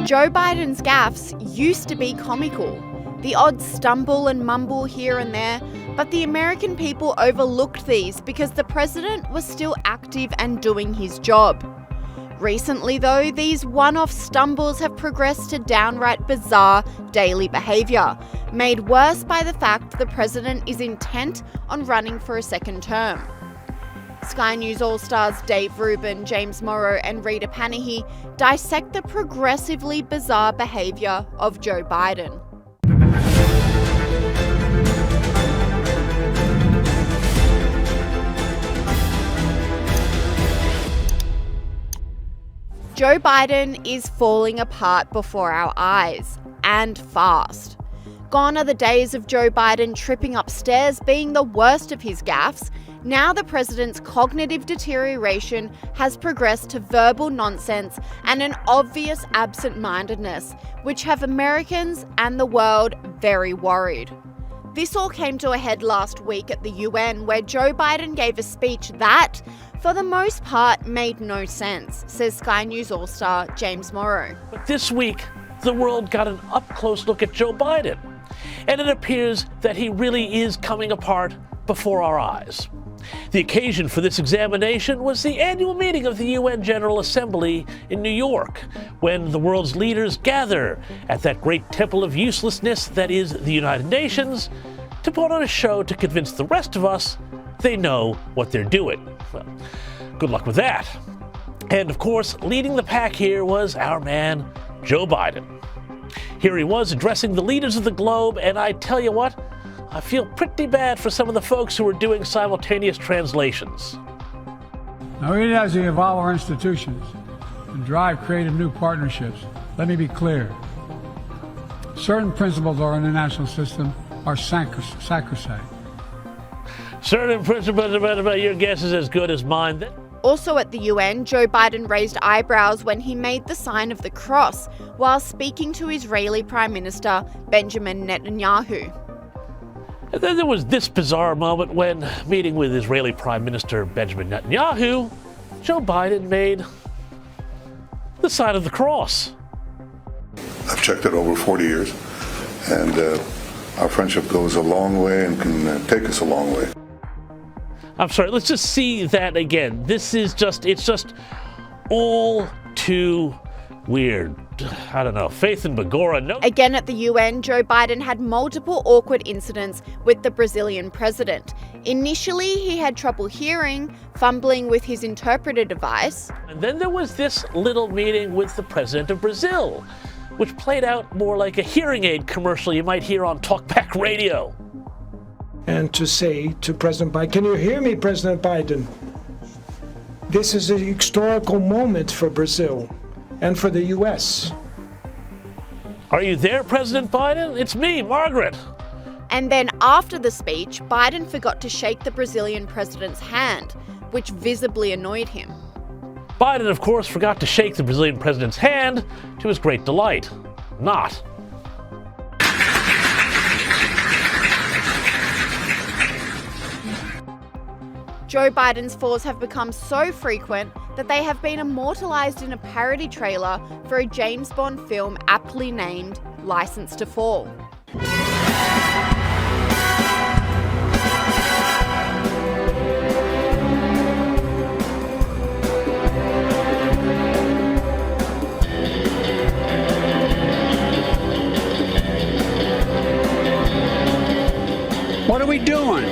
Joe Biden's gaffes used to be comical. The odd stumble and mumble here and there, but the American people overlooked these because the president was still active and doing his job. Recently, though, these one-off stumbles have progressed to downright bizarre daily behaviour, made worse by the fact the president is intent on running for a second term. Sky News All-Stars Dave Rubin, James Morrow and Rita Panahi dissect the progressively bizarre behaviour of Joe Biden. Joe Biden is falling apart before our eyes, and fast. Gone are the days of Joe Biden tripping upstairs being the worst of his gaffes. Now the president's cognitive deterioration has progressed to verbal nonsense and an obvious absent-mindedness, which have Americans and the world very worried. This all came to a head last week at the UN, where Joe Biden gave a speech that, for the most part, made no sense, says Sky News All-Star James Morrow. But this week, the world got an up-close look at Joe Biden, and it appears that he really is coming apart before our eyes. The occasion for this examination was the annual meeting of the UN General Assembly in New York, when the world's leaders gather at that great temple of uselessness that is the United Nations to put on a show to convince the rest of us they know what they're doing. Well, good luck with that. And of course, leading the pack here was our man, Joe Biden. Here he was addressing the leaders of the globe, and I tell you what, I feel pretty bad for some of the folks who are doing simultaneous translations. Now, even as we evolve our institutions and drive creative new partnerships, let me be clear. Certain principles of our international system are sacrosanct. Certain principles, your guess is as good as mine. Also at the UN, Joe Biden raised eyebrows when he made the sign of the cross while speaking to Israeli Prime Minister Benjamin Netanyahu. And then there was this bizarre moment when, meeting with Israeli Prime Minister Benjamin Netanyahu, Joe Biden made the sign of the cross. I've checked it over 40 years, and our friendship goes a long way and can take us a long way. I'm sorry, let's just see that again. It's just all too weird. I don't know, Faith and Begora. No. Again at the UN, Joe Biden had multiple awkward incidents with the Brazilian president. Initially, he had trouble hearing, fumbling with his interpreter device. And then there was this little meeting with the president of Brazil, which played out more like a hearing aid commercial you might hear on talkback radio. And to say to President Biden, can you hear me, President Biden? This is a historical moment for Brazil and for the U.S. Are you there, President Biden? It's me, Margaret. And then after the speech, Biden forgot to shake the Brazilian president's hand, which visibly annoyed him. Biden, of course, forgot to shake the Brazilian president's hand, to his great delight. Not. Joe Biden's falls have become so frequent that they have been immortalised in a parody trailer for a James Bond film aptly named License to Fall. What are we doing?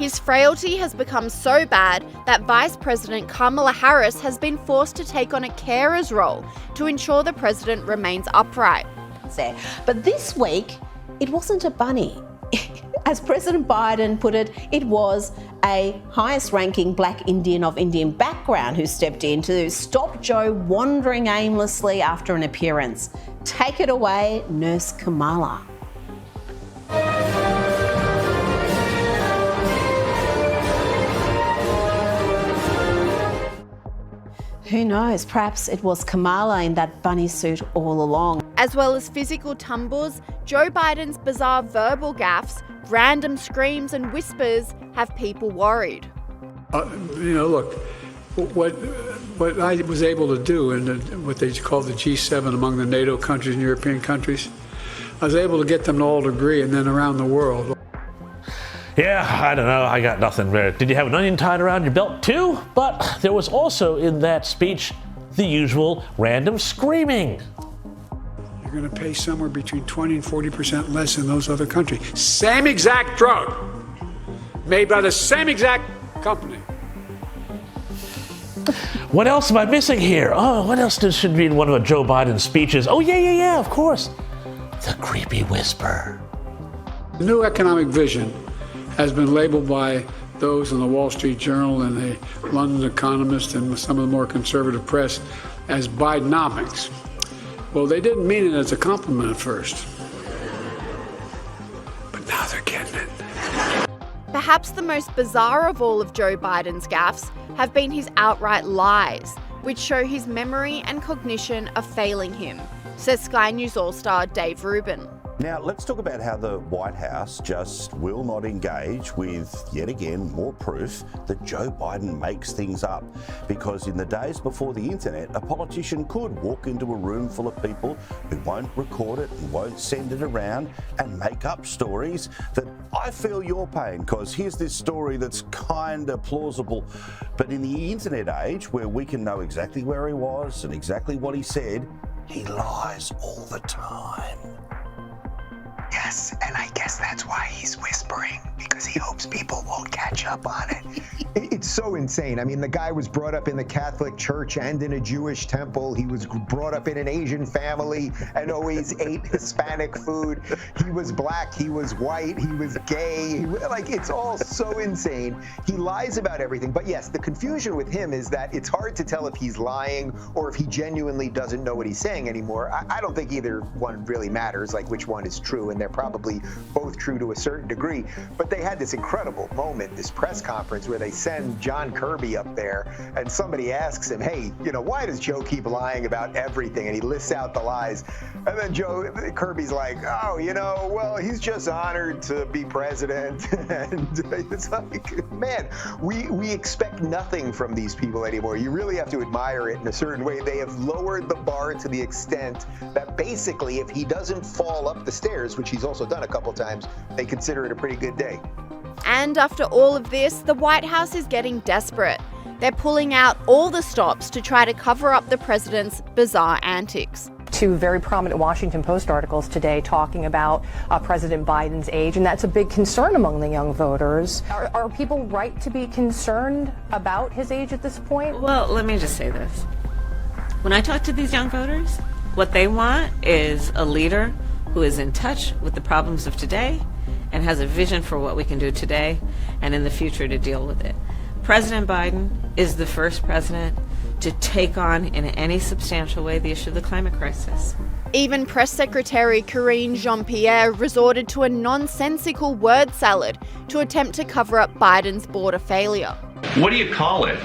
His frailty has become so bad that Vice President Kamala Harris has been forced to take on a carer's role to ensure the president remains upright. words there. But this week, it wasn't a bunny. As President Biden put it, it was a highest-ranking black Indian of Indian background who stepped in to stop Joe wandering aimlessly after an appearance. Take it away, Nurse Kamala. Who knows, perhaps it was Kamala in that bunny suit all along. As well as physical tumbles, Joe Biden's bizarre verbal gaffes, random screams and whispers have people worried. Look, what I was able to do in what they call the G7 among the NATO countries and European countries, I was able to get them to all agree, and then around the world. Yeah, I don't know. I got nothing there. Did you have an onion tied around your belt too? But there was also in that speech the usual random screaming. You're going to pay somewhere between 20 and 40% less in those other countries. Same exact drug, made by the same exact company. What else am I missing here? Oh, what else should be in one of Joe Biden's speeches? Oh, yeah, of course. The creepy whisper. The new economic vision has been labeled by those in the Wall Street Journal and the London Economist and some of the more conservative press as Bidenomics. Well, they didn't mean it as a compliment at first, but now they're getting it. Perhaps the most bizarre of all of Joe Biden's gaffes have been his outright lies, which show his memory and cognition are failing him, says Sky News All-Star Dave Rubin. Now, let's talk about how the White House just will not engage with, yet again, more proof that Joe Biden makes things up. Because in the days before the internet, a politician could walk into a room full of people who won't record it and won't send it around and make up stories that I feel you're paying, because here's this story that's kind of plausible. But in the internet age, where we can know exactly where he was and exactly what he said, he lies all the time. Yes, and I guess that's why he's whispering, because he hopes people won't catch up on it. It's so insane. I mean, the guy was brought up in the Catholic Church and in a Jewish temple. He was brought up in an Asian family and always ate Hispanic food. He was black, he was white, he was gay. It's all so insane. He lies about everything. But yes, the confusion with him is that it's hard to tell if he's lying or if he genuinely doesn't know what he's saying anymore. I don't think either one really matters, like which one is true, and they're probably both true to a certain degree. But they had this incredible moment, this press conference, where they send John Kirby up there and somebody asks him, hey, why does Joe keep lying about everything? And he lists out the lies. And then Kirby's like, oh, well, he's just honored to be president. And it's like, man, we expect nothing from these people anymore. You really have to admire it in a certain way. They have lowered the bar to the extent that basically if he doesn't fall up the stairs, which he's also done a couple times, they consider it a pretty good day. And after all of this, the White House is getting desperate. They're pulling out all the stops to try to cover up the president's bizarre antics. Two very prominent Washington Post articles today talking about President Biden's age, and that's a big concern among the young voters. Are people right to be concerned about his age at this point? Well, let me just say this. When I talk to these young voters, what they want is a leader who is in touch with the problems of today and has a vision for what we can do today and in the future to deal with it. President Biden is the first president to take on in any substantial way the issue of the climate crisis. Even Press Secretary Karine Jean-Pierre resorted to a nonsensical word salad to attempt to cover up Biden's border failure. What do you call it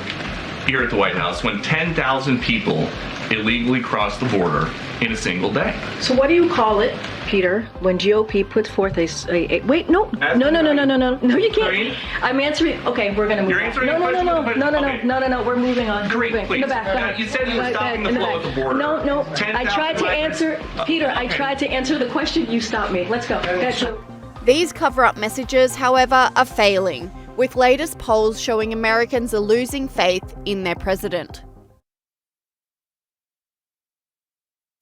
here at the White House when 10,000 people illegally cross the border in a single day? So what do you call it, Peter, when GOP puts forth wait, no, you can't. I'm answering. Okay, we're gonna move. You're answering on. No, we're moving on. Great, moving. please. In the back. You said you were stopping the flow of the border. No. I tried to answer, Peter. I tried to answer the question. You stopped me. Let's go. These cover-up messages, however, are failing, with latest polls showing Americans are losing faith in their president.